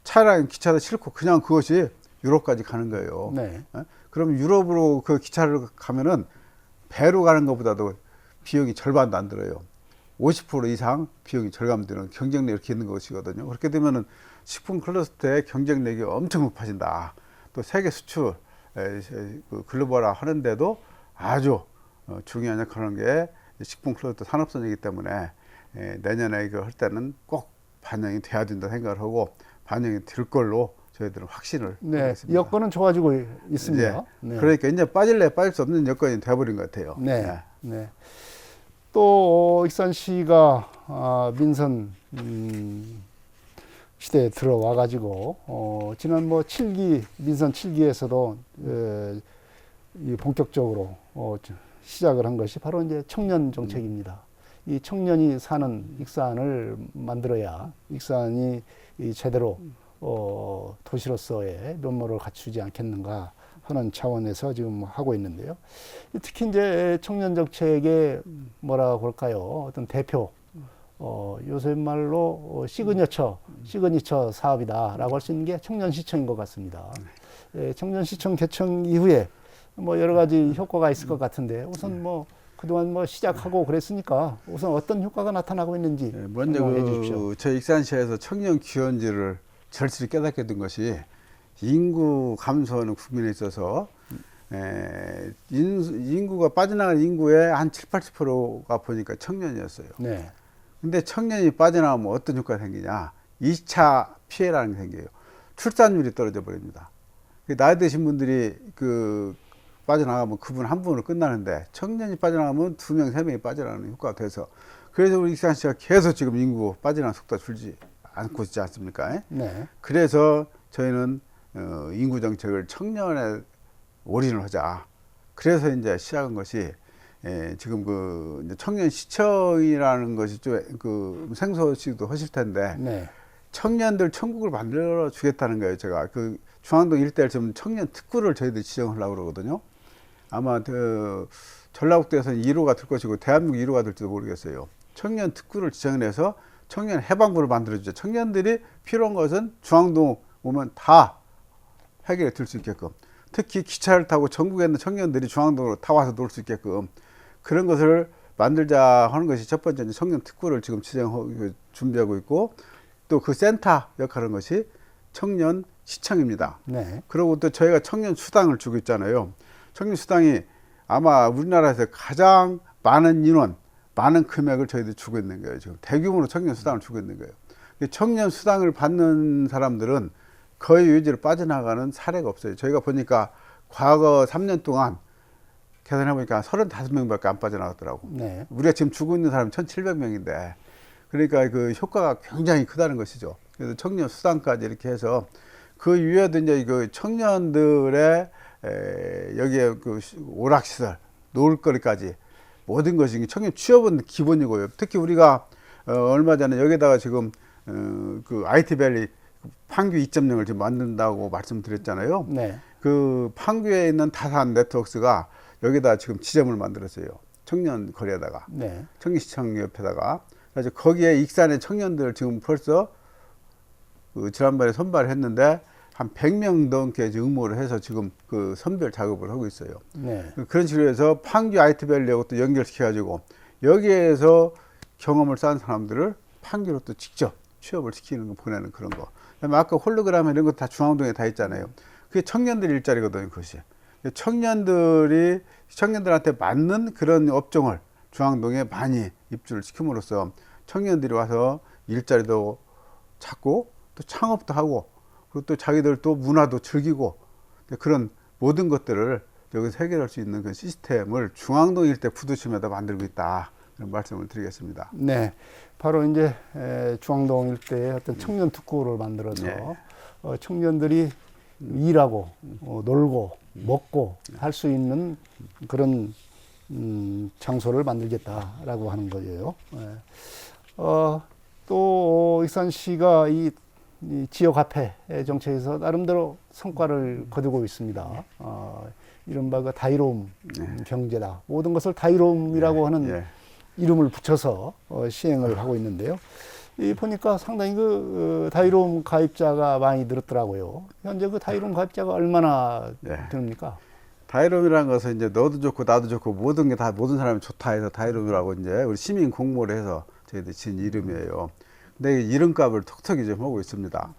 B: 차랑 기차도 싣고 그냥 그것이 유럽까지 가는 거예요.
A: 네.
B: 그럼 유럽으로 그 기차를 가면은 배로 가는 것보다도 비용이 절반도 안 들어요. 50% 이상 비용이 절감되는 경쟁력이 이렇게 있는 것이거든요. 그렇게 되면은 식품 클러스터의 경쟁력이 엄청 높아진다. 또 세계 수출 글로벌화 하는데도 아주 중요한 역할을 하는 게 식품 클러스터 산업선이기 때문에 내년에 이거 할 때는 꼭 반영이 돼야 된다 생각을 하고 반영이 될 걸로 저희들은 확신을
A: 네.
B: 하겠습니다.
A: 여건은 좋아지고 있습니다. 네.
B: 그러니까 이제 빠질래 빠질 수 없는 여건이 돼버린 것 같아요.
A: 네. 네. 또 익산시가 민선 시대에 들어와 가지고 지난 뭐 7기 민선 7기에서도 이 본격적으로 시작을 한 것이 바로 이제 청년 정책입니다. 이 청년이 사는 익산을 만들어야 익산이 이 제대로 도시로서의 면모를 갖추지 않겠는가 하는 차원에서 지금 하고 있는데요. 특히 이제 청년 정책의 뭐라 그럴까요? 어떤 대표 요새 말로 시그니처 사업이다라고 할 수 있는 게 청년시청인 것 같습니다. 청년시청 개청 이후에 뭐 여러 가지 효과가 있을 것 같은데 우선 뭐 그동안 뭐 시작하고 그랬으니까 우선 어떤 효과가 나타나고 있는지
B: 먼저
A: 설명해 주십시오.
B: 저희 익산시에서 청년 기원지를 절실히 깨닫게 된 것이 인구 감소하는 국민에 있어서 인구가 빠져나가는 인구의 한 7, 80%가 보니까 청년이었어요.
A: 네.
B: 근데 청년이 빠져나가면 어떤 효과가 생기냐? 2차 피해라는 게 생겨요. 출산율이 떨어져 버립니다. 나이 드신 분들이 빠져나가면 그분 한 분으로 끝나는데 청년이 빠져나가면 2명, 3명이 빠져나가는 효과가 돼서 그래서 우리 익산시가 계속 지금 인구 빠져나가는 속도가 줄지 않고 있지 않습니까?
A: 네.
B: 그래서 저희는 인구 정책을 청년에 올인을 하자. 그래서 이제 시작한 것이 지금 이제 청년 시청이라는 것이 좀 생소하시기도 하실 텐데
A: 네.
B: 청년들 천국을 만들어 주겠다는 거예요. 제가 중앙동 일대를 지금 청년 특구를 저희들이 지정하려고 그러거든요. 아마 전라북도에서는 1호가 될 것이고 대한민국 1호가 될지도 모르겠어요. 청년 특구를 지정해서 청년 해방구를 만들어주죠. 청년들이 필요한 것은 중앙동 오면 다 해결해 줄 수 있게끔, 특히 기차를 타고 전국에 있는 청년들이 중앙동으로 다 와서 놀 수 있게끔 그런 것을 만들자 하는 것이 첫 번째 청년 특구를 지금 준비하고 있고, 또 그 센터 역할하는 것이 청년 시청입니다.
A: 네.
B: 그리고 또 저희가 청년 수당을 주고 있잖아요. 청년 수당이 아마 우리나라에서 가장 많은 인원, 많은 금액을 저희들이 주고 있는 거예요. 지금 대규모로 청년 수당을 주고 있는 거예요. 청년 수당을 받는 사람들은 거의 유지로 빠져나가는 사례가 없어요. 저희가 보니까 과거 3년 동안 계산해 보니까 35명밖에 안 빠져나갔더라고.
A: 네.
B: 우리가 지금 주고 있는 사람은 1,700명인데, 그러니까 그 효과가 굉장히 크다는 것이죠. 그래서 청년 수당까지 이렇게 해서 그 이외에도 이제 그 청년들의 여기에 그 오락시설, 놀거리까지 모든 것이 청년 취업은 기본이고요. 특히 우리가 얼마 전에 여기다가 지금 그 IT밸리 판교 2.0을 지금 만든다고 말씀드렸잖아요.
A: 네.
B: 그 판교에 있는 다산 네트워크가 여기다 지금 지점을 만들었어요. 청년 거리에다가.
A: 네.
B: 청년시청 옆에다가. 그래서 거기에 익산의 청년들 지금 벌써 지난번에 선발했는데 한 100명 넘게 응모를 해서 지금 그 선별 작업을 하고 있어요.
A: 네.
B: 그런 식으로 해서 판교 IT밸리하고 또 연결시켜가지고 여기에서 경험을 쌓은 사람들을 판교로 또 직접 취업을 시키는 거, 보내는 그런 거. 그다음에 아까 홀로그램 이런 거 다 중앙동에 다 있잖아요. 그게 청년들 일자리거든요, 그것이. 청년들한테 맞는 그런 업종을 중앙동에 많이 입주를 시킴으로써 청년들이 와서 일자리도 찾고 또 창업도 하고 그리고 또 자기들 또 문화도 즐기고 그런 모든 것들을 여기서 해결할 수 있는 그 시스템을 중앙동 일대 구도심에다 만들고 있다. 그런 말씀을 드리겠습니다.
A: 네, 바로 이제 중앙동 일대에 어떤 청년 특구를 만들어서
B: 네.
A: 청년들이 일하고 놀고 먹고 할 수 있는 그런 장소를 만들겠다라고 하는 거예요. 또 익산시가 이 지역 화폐 정책에서 나름대로 성과를 거두고 있습니다. 이른바 그 다이로움 경제다. 모든 것을 다이로움이라고 하는 이름을 붙여서 시행을 하고 있는데요. 이 보니까 상당히 그 다이로움 가입자가 많이 늘었더라고요. 현재 그 다이로움 가입자가 얼마나 됩니까?
B: 다이롬이라는 것은 이제 너도 좋고 나도 좋고 모든 게 다 모든 사람이 좋다 해서 다이롬이라고 이제 우리 시민 공모를 해서 저희들이 진 이름이에요. 근데 이름값을 톡톡히 좀 하고 있습니다.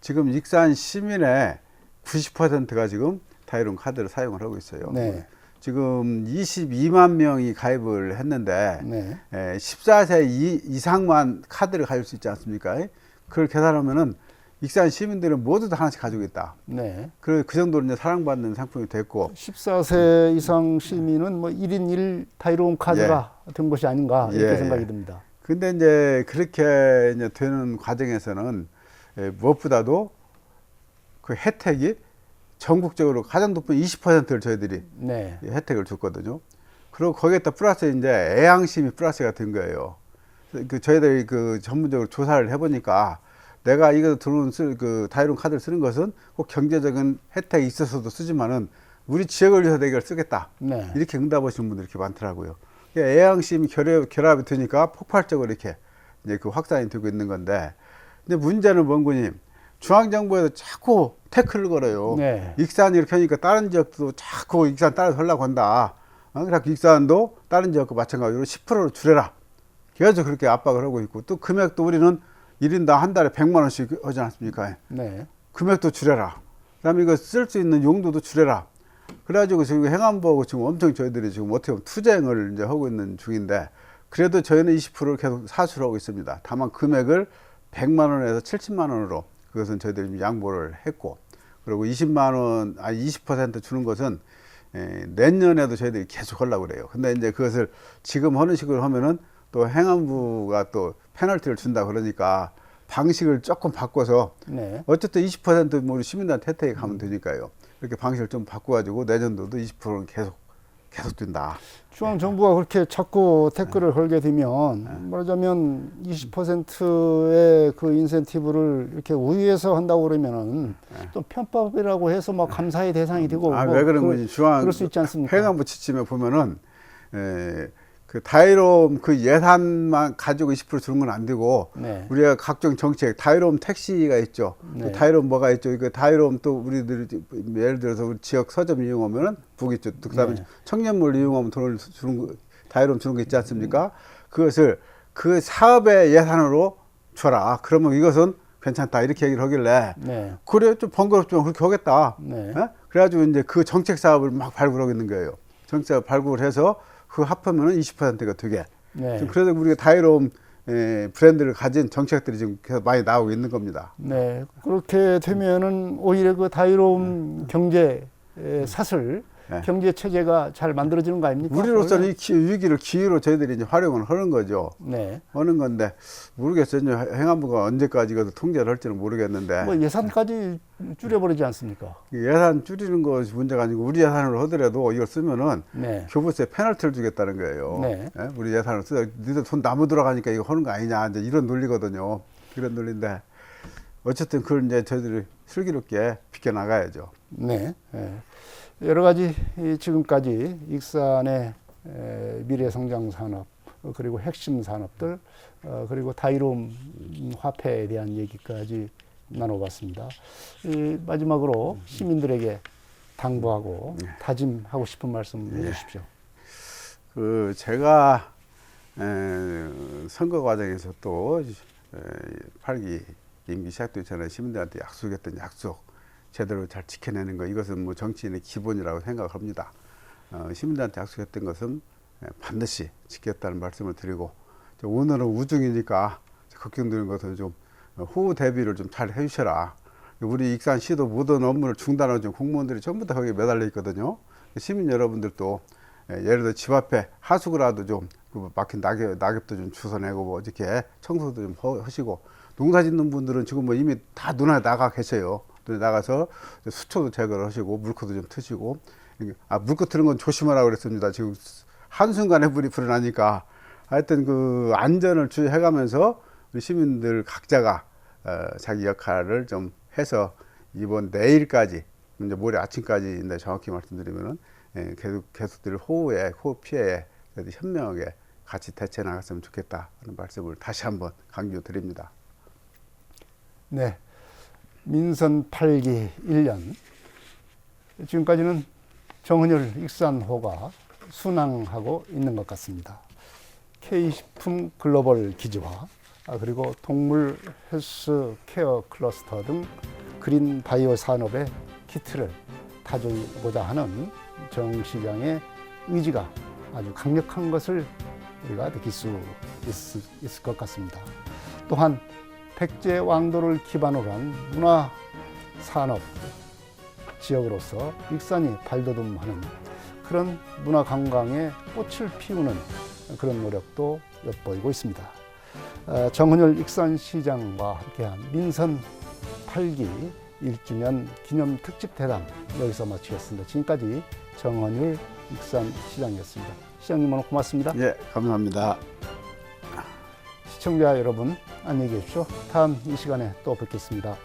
B: 지금 익산 시민의 90%가 지금 다이롬 카드를 사용을 하고 있어요.
A: 네.
B: 지금 22만 명이 가입을 했는데
A: 네.
B: 14세 이상만 카드를 가질 수 있지 않습니까? 그걸 계산하면은 익산 시민들은 모두 다 하나씩 가지고 있다.
A: 네.
B: 그 정도로 이제 사랑받는 상품이 됐고
A: 14세 이상 시민은 뭐 1인 1 다이로움 카드가 된 것이 아닌가 이렇게 생각이 듭니다.
B: 근데 이제 그렇게 이제 되는 과정에서는 무엇보다도 그 혜택이 전국적으로 가장 높은 20%를 저희들이
A: 네.
B: 혜택을 줬거든요. 그리고 거기에다 플러스 이제 애양심이 플러스가 된 거예요. 그 저희들이 그 전문적으로 조사를 해보니까 내가 이거 들어온 그 다이론 카드를 쓰는 것은 꼭 경제적인 혜택이 있어서도 쓰지만은 우리 지역을 위해서 내가 쓰겠다.
A: 네.
B: 이렇게 응답하시는 분들이 이렇게 많더라고요. 애양심이 결합이 되니까 폭발적으로 이렇게 이제 그 확산이 되고 있는 건데, 근데 문제는 뭔구님, 중앙정부에서 자꾸 태클을 걸어요.
A: 네.
B: 익산이 이렇게 하니까 다른 지역도 자꾸 익산 따라서 하려고 한다. 그래서 익산도 다른 지역과 마찬가지로 10%로 줄여라. 계속 그렇게 압박을 하고 있고, 또 금액도 우리는 1인당 한 달에 100만 원씩 하지 않습니까?
A: 네.
B: 금액도 줄여라. 그 다음에 이거 쓸 수 있는 용도도 줄여라. 그래가지고 지금 행안부하고 지금 엄청 저희들이 지금 어떻게 보면 투쟁을 이제 하고 있는 중인데, 그래도 저희는 20%를 계속 사수를 하고 있습니다. 다만 금액을 100만 원에서 70만 원으로 그것은 저희들이 양보를 했고, 그리고 20% 주는 것은 내년에도 저희들이 계속 하려고 그래요. 근데 이제 그것을 지금 하는 식으로 하면은 또 행안부가 또 페널티를 준다 그러니까 방식을 조금 바꿔서
A: 네.
B: 어쨌든 20% 우리 시민들한테 혜택이 가면 되니까요. 이렇게 방식을 좀 바꿔가지고 내년도도 20%는 계속 된다.
A: 중앙 정부가 그렇게 자꾸 태클을 걸게 되면 말하자면 20%의 그 인센티브를 이렇게 우위에서 한다고 그러면은 또 편법이라고 해서 막 감사의 대상이 되고
B: 왜 그런 거지? 중앙
A: 그럴 수 있지 않습니까?
B: 행안부 지침에 보면은 그 다이롬 그 예산만 가지고 20% 주는 건 안 되고,
A: 네.
B: 우리가 각종 정책 다이롬 택시가 있죠.
A: 네.
B: 다이롬 뭐가 있죠. 그 다이롬 또 우리들이 예를 들어서 우리 지역 서점 이용하면은 북 있죠. 또 그다음에
A: 네.
B: 청년몰 이용하면 돈을 주는 거, 다이롬 주는 거 있지 않습니까? 그것을 그 사업의 예산으로 줘라. 그러면 이것은 괜찮다. 이렇게 얘기를 하길래
A: 네.
B: 그래 좀 번거롭지만 그렇게 하겠다.
A: 네.
B: 그래가지고 이제 그 정책 사업을 막 발굴하고 있는 거예요. 정책 사업 발굴을 해서 그 합하면은 20%가 되게.
A: 네.
B: 지금 그래서 우리가 다이롬 브랜드를 가진 정책들이 지금 계속 많이 나오고 있는 겁니다.
A: 네. 그렇게 되면은 오히려 그 다이로움 경제 사슬
B: 네.
A: 경제 체제가 잘 만들어지는 거 아닙니까?
B: 우리로서는 이 위기를 기회로 저희들이 이제 활용을 하는 거죠.
A: 네.
B: 하는 건데 모르겠어요. 이제 행안부가 언제까지 이것을 통제를 할지는 모르겠는데.
A: 뭐 예산까지 줄여버리지 않습니까?
B: 예산 줄이는 것이 문제가 아니고 우리 예산으로 하더라도 이걸 쓰면은
A: 네.
B: 교부세 페널티를 주겠다는 거예요.
A: 네.
B: 예? 우리 예산을 쓰다 니들 돈 나무 들어가니까 이거 하는 거 아니냐 이제 이런 논리거든요. 이런 논리인데 어쨌든 그걸 이제 저희들이 슬기롭게 비껴 나가야죠.
A: 네. 네. 여러 가지 지금까지 익산의 미래 성장 산업 그리고 핵심 산업들 그리고 다이롬 화폐에 대한 얘기까지 나눠봤습니다. 마지막으로 시민들에게 당부하고 다짐하고 싶은 말씀 해주십시오.
B: 그 제가 선거 과정에서 또 8기 임기 시작되기 전에 시민들한테 약속했던 약속 제대로 잘 지켜내는 거, 이것은 뭐 정치인의 기본이라고 생각합니다. 시민들한테 약속했던 것은 반드시 지켰다는 말씀을 드리고, 오늘은 우중이니까 걱정되는 것은 좀 후후 대비를 좀 잘 해주셔라. 우리 익산시도 모든 업무를 중단하는 공무원들이 전부 다 거기에 매달려 있거든요. 시민 여러분들도 예를 들어 집 앞에 하수구라도 좀 그 막힌 낙엽도 좀 주워내고 뭐 이렇게 청소도 좀 하시고, 농사 짓는 분들은 지금 뭐 이미 다 눈에 나가 계세요. 눈에 나가서 수초도 제거를 하시고 물코도 좀 트시고, 물코 트는 건 조심하라고 그랬습니다. 지금 한순간에 불이 불어나니까 하여튼 그 안전을 주의해가면서 우리 시민들 각자가 자기 역할을 좀 해서 이번 내일까지, 이제 모레 아침까지인데 정확히 말씀드리면은 계속될 호우 피해에 현명하게 같이 대처해 나갔으면 좋겠다 하는 말씀을 다시 한번 강조드립니다.
A: 네, 민선 8기 1년 지금까지는 정헌율 익산호가 순항하고 있는 것 같습니다. K식품 글로벌 기지화, 그리고 동물 헬스 케어 클러스터 등 그린 바이오 산업의 키트를 타주고자 하는 정 시장의 의지가 아주 강력한 것을 우리가 느낄 수 있을 것 같습니다. 또한 백제 왕도를 기반으로 한 문화 산업 지역으로서 익산이 발돋움하는 그런 문화 관광의 꽃을 피우는 그런 노력도 엿보이고 있습니다. 정헌율 익산시장과 함께한 민선 8기 1주년 기념 특집 대담 여기서 마치겠습니다. 지금까지 정헌율 익산시장이었습니다. 시장님 오늘 고맙습니다.
B: 예, 감사합니다.
A: 시청자 여러분 안녕히 계십시오. 다음 이 시간에 또 뵙겠습니다.